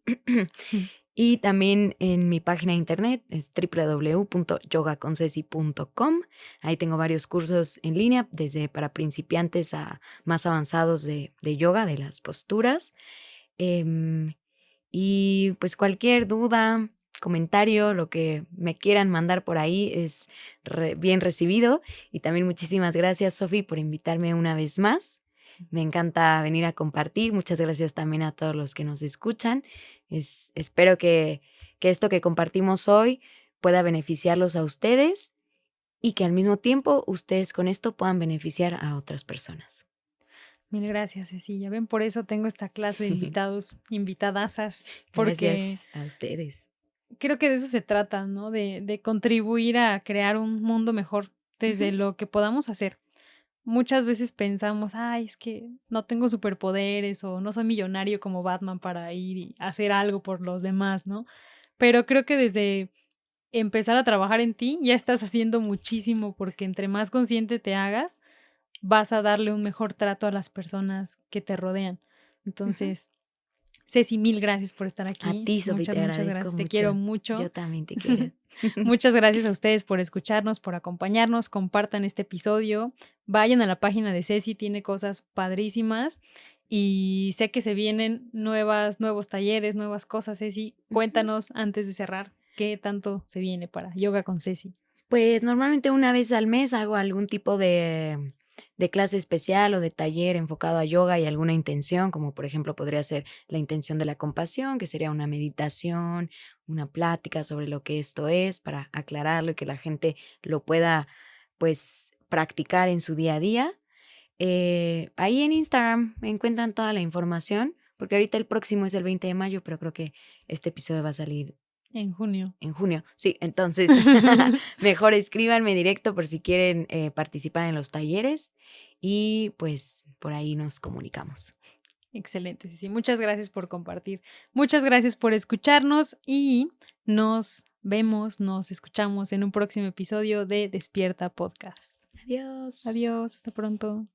Y también en mi página de internet es www.yogaconceci.com. Ahí tengo varios cursos en línea, desde para principiantes a más avanzados de yoga, de las posturas. Em, y pues cualquier duda, comentario, lo que me quieran mandar por ahí es bien recibido. Y también muchísimas gracias, Sofi, por invitarme una vez más. Me encanta venir a compartir. Muchas gracias también a todos los que nos escuchan. Espero que esto que compartimos hoy pueda beneficiarlos a ustedes y que al mismo tiempo ustedes con esto puedan beneficiar a otras personas. Mil gracias, Cecilia. Ven, por eso tengo esta clase de invitados, invitadasas, porque Gracias a ustedes. creo que de eso se trata, ¿no? De contribuir a crear un mundo mejor desde Ujú. lo que podamos hacer. Muchas veces pensamos, ay, es que no tengo superpoderes o no soy millonario como Batman para ir y hacer algo por los demás, ¿no? Pero creo que desde empezar a trabajar en ti ya estás haciendo muchísimo porque entre más consciente te hagas, vas a darle un mejor trato a las personas que te rodean. Ujú. Entonces, Ceci, mil gracias por estar A aquí. ti, Sofi, Muchas, te muchas agradezco gracias. Te mucho. quiero mucho. Yo también te quiero. Muchas gracias a ustedes por escucharnos, por acompañarnos. Compartan este episodio. Vayan a la página de Ceci, tiene cosas padrísimas. Y sé que se vienen nuevos talleres, nuevas cosas. Ceci, cuéntanos antes de cerrar, ¿qué tanto se viene para Yoga con Ceci? Pues normalmente una vez al mes hago algún tipo de clase especial o de taller enfocado a yoga y alguna intención, como por ejemplo podría ser la intención de la compasión, que sería una meditación, una plática sobre lo que esto es, para aclararlo y que la gente lo pueda pues practicar en su día a día. Ahí en Instagram me encuentran toda la información, porque ahorita el próximo es el 20 de mayo, pero creo que este episodio va a salir En junio. en junio. Sí, entonces mejor escríbanme directo por si quieren participar en los talleres y pues por ahí nos comunicamos. Excelente, Ceci. Muchas gracias por compartir. Muchas gracias por escucharnos y nos vemos, nos escuchamos en un próximo episodio de Despierta Podcast. Adiós. Adiós, hasta pronto.